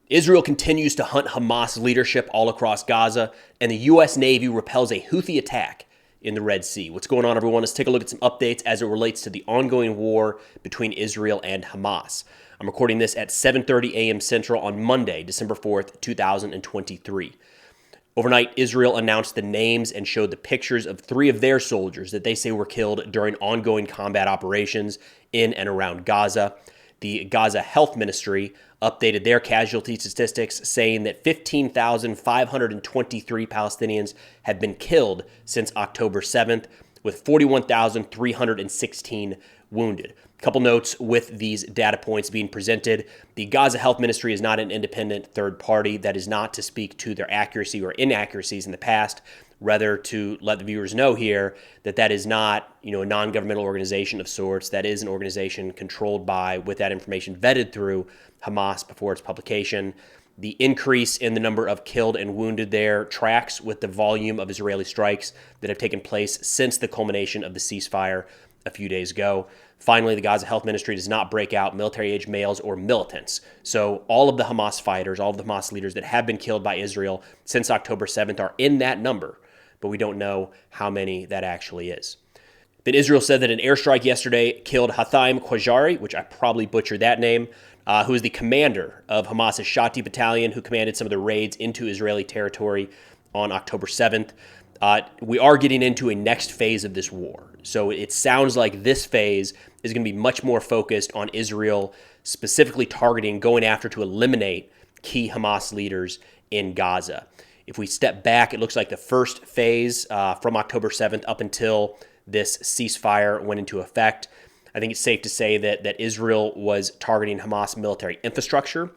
Israel continues to hunt Hamas leadership all across Gaza, and the U.S. Navy repels a Houthi attack in the Red Sea. What's going on, everyone? Let's take a look at some updates as it relates to the ongoing war between Israel and Hamas. I'm recording this at 7:30 a.m. Central on Monday, December 4th, 2023. Overnight, Israel announced the names and showed the pictures of 3 of their soldiers that they say were killed during ongoing combat operations in and around Gaza. The Gaza Health Ministry updated their casualty statistics, saying that 15,523 Palestinians have been killed since October 7th, with 41,316 wounded. A couple notes with these data points being presented. The Gaza Health Ministry is not an independent third party. That is not to speak to their accuracy or inaccuracies in the past, rather to let the viewers know here that that is not, a non-governmental organization of sorts. That is an organization controlled by, with that information vetted through Hamas before its publication. The increase in the number of killed and wounded there tracks with the volume of Israeli strikes that have taken place since the culmination of the ceasefire a few days ago. Finally, the Gaza Health Ministry does not break out military-age males or militants. So all of the Hamas fighters, all of the Hamas leaders that have been killed by Israel since October 7th are in that number, but we don't know how many that actually is. Then Israel said that an airstrike yesterday killed Hathaim Khwajari, which I probably butchered that name, who is the commander of Hamas's Shati battalion, who commanded some of the raids into Israeli territory on October 7th. We are getting into a next phase of this war. So it sounds like this phase is going to be much more focused on Israel, specifically targeting, going after to eliminate key Hamas leaders in Gaza. If we step back, it looks like the first phase from October 7th up until this ceasefire went into effect. I think it's safe to say that Israel was targeting Hamas military infrastructure.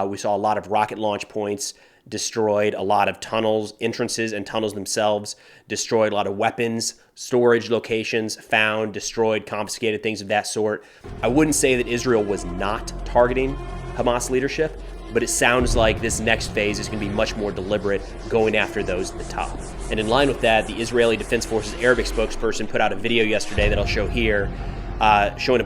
We saw a lot of rocket launch points destroyed, a lot of tunnels, entrances and tunnels themselves destroyed, a lot of weapons, storage locations found, destroyed, confiscated, things of that sort. I wouldn't say that Israel was not targeting Hamas leadership, but it sounds like this next phase is going to be much more deliberate, going after those at the top. And in line with that, the Israeli Defense Forces Arabic spokesperson put out a video yesterday that I'll show here, showing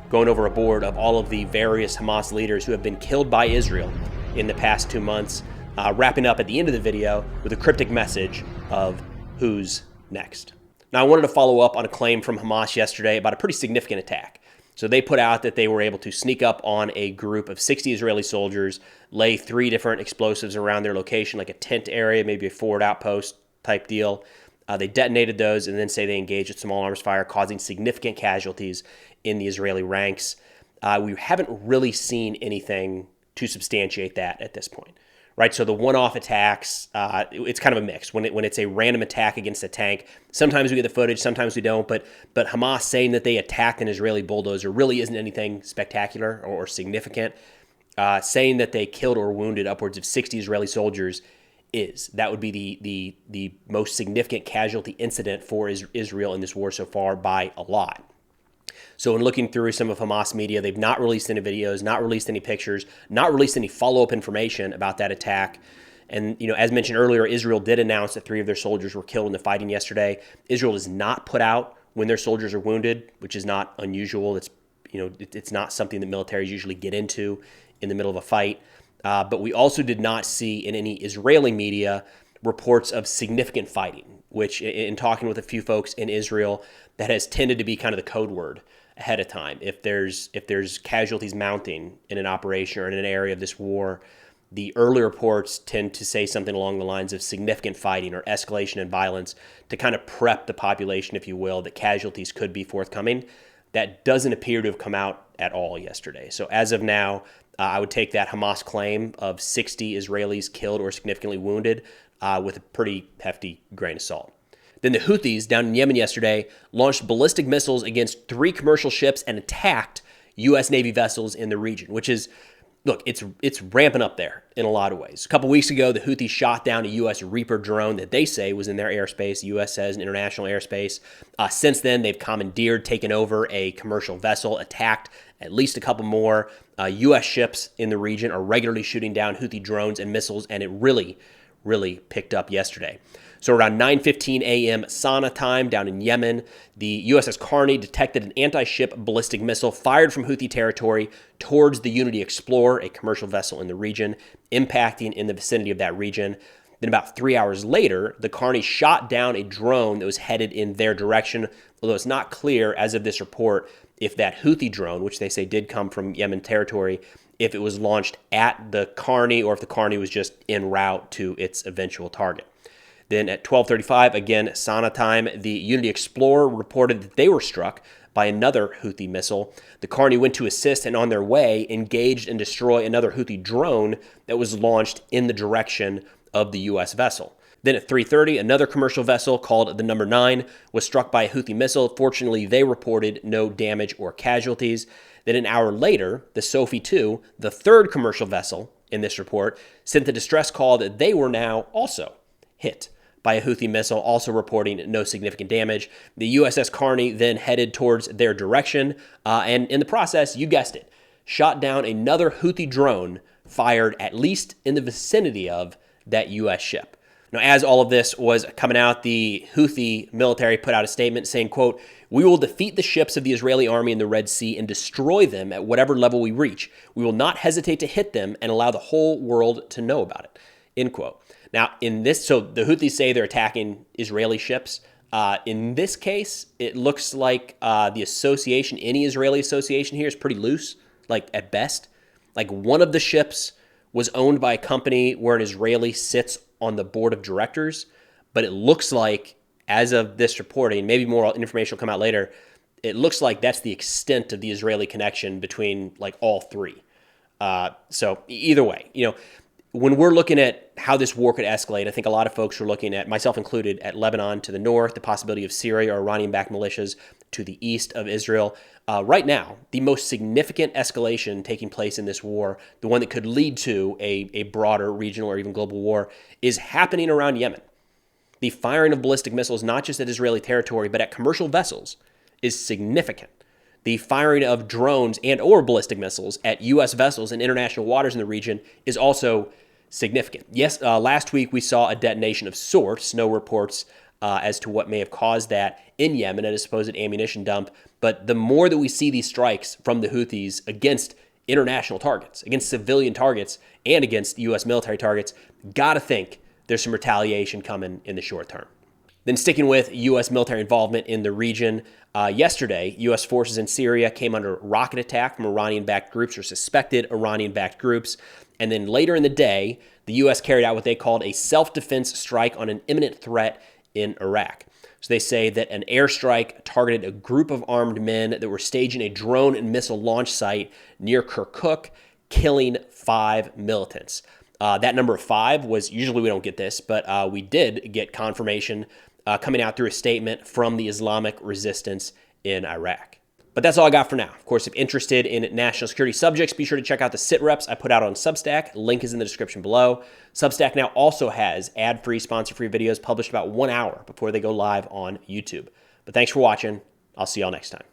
going over a board of all of the various Hamas leaders who have been killed by Israel in the past 2 months, wrapping up at the end of the video with a cryptic message of who's next. Now, I wanted to follow up on a claim from Hamas yesterday about a pretty significant attack. So they put out that they were able to sneak up on a group of 60 Israeli soldiers, lay 3 different explosives around their location, like a tent area, maybe a forward outpost type deal. They detonated those and then say they engaged with small arms fire, causing significant casualties in the Israeli ranks. We haven't really seen anything to substantiate that at this point, right? So the one-off attacks, it's kind of a mix. When it's a random attack against a tank, sometimes we get the footage, sometimes we don't. But Hamas saying that they attacked an Israeli bulldozer really isn't anything spectacular or significant. Saying that they killed or wounded upwards of 60 Israeli soldiers that would be the most significant casualty incident for Israel in this war so far by a lot. So in looking through some of Hamas media, they've not released any videos, not released any pictures, not released any follow-up information about that attack. And, as mentioned earlier, Israel did announce that 3 of their soldiers were killed in the fighting yesterday. Israel does not put out when their soldiers are wounded, which is not unusual. It's not something that militaries usually get into in the middle of a fight. But we also did not see in any Israeli media reports of significant fighting, which in talking with a few folks in Israel, that has tended to be kind of the code word ahead of time. If there's casualties mounting in an operation or in an area of this war, the early reports tend to say something along the lines of significant fighting or escalation and violence to kind of prep the population, if you will, that casualties could be forthcoming. That doesn't appear to have come out at all yesterday. So as of now, I would take that Hamas claim of 60 Israelis killed or significantly wounded with a pretty hefty grain of salt. Then the Houthis down in Yemen yesterday launched ballistic missiles against 3 commercial ships and attacked U.S. Navy vessels in the region, which is, look, it's ramping up there in a lot of ways. A couple weeks ago, the Houthis shot down a U.S. Reaper drone that they say was in their airspace. The U.S. says in international airspace. Since then, they've commandeered, taken over a commercial vessel, attacked at least a couple more. U.S. ships in the region are regularly shooting down Houthi drones and missiles, and it really really picked up yesterday. So around 9:15 a.m. Sana time down in Yemen, the USS Carney detected an anti-ship ballistic missile fired from Houthi territory towards the Unity Explorer, a commercial vessel in the region, impacting in the vicinity of that region. Then about 3 hours later, the Carney shot down a drone that was headed in their direction, although it's not clear as of this report if that Houthi drone, which they say did come from Yemen territory, if it was launched at the Carney or if the Carney was just en route to its eventual target. Then at 12:35, again, Sana time, the Unity Explorer reported that they were struck by another Houthi missile. The Carney went to assist and on their way engaged and destroy another Houthi drone that was launched in the direction of the U.S. vessel. Then at 3:30, another commercial vessel called the Number 9 was struck by a Houthi missile. Fortunately, they reported no damage or casualties. Then an hour later, the Sophie 2, the third commercial vessel in this report, sent the distress call that they were now also hit by a Houthi missile, also reporting no significant damage. The USS Carney then headed towards their direction, and in the process, you guessed it, shot down another Houthi drone fired at least in the vicinity of that U.S. ship. Now, as all of this was coming out, the Houthi military put out a statement saying, quote, "We will defeat the ships of the Israeli army in the Red Sea and destroy them at whatever level we reach. We will not hesitate to hit them and allow the whole world to know about it," end quote. Now, in this, so the Houthis say they're attacking Israeli ships. In this case, it looks like the association, any Israeli association here is pretty loose, like at best. Like one of the ships was owned by a company where an Israeli sits on the board of directors, but it looks like, as of this reporting, maybe more information will come out later, it looks like that's the extent of the Israeli connection between like all three. So either way, you know, when we're looking at how this war could escalate, I think a lot of folks are looking at, myself included, at Lebanon to the north, the possibility of Syria or Iranian-backed militias to the east of Israel. Right now, the most significant escalation taking place in this war, the one that could lead to a broader regional or even global war, is happening around Yemen. The firing of ballistic missiles, not just at Israeli territory, but at commercial vessels, is significant. The firing of drones and or ballistic missiles at U.S. vessels in international waters in the region is also significant. Yes, last week we saw a detonation of sorts, no reports as to what may have caused that in Yemen at a supposed ammunition dump. But the more that we see these strikes from the Houthis against international targets, against civilian targets, and against U.S. military targets, gotta think there's some retaliation coming in the short term. Then sticking with U.S. military involvement in the region, yesterday, U.S. forces in Syria came under rocket attack from Iranian-backed groups or suspected Iranian-backed groups. And then later in the day, the U.S. carried out what they called a self-defense strike on an imminent threat in Iraq. So they say that an airstrike targeted a group of armed men that were staging a drone and missile launch site near Kirkuk, killing 5 militants. That number of 5 was, usually we don't get this, but we did get confirmation coming out through a statement from the Islamic resistance in Iraq. But that's all I got for now. Of course, if interested in national security subjects, be sure to check out the sit reps I put out on Substack. Link is in the description below. Substack now also has ad-free, sponsor-free videos published about 1 hour before they go live on YouTube. But thanks for watching. I'll see y'all next time.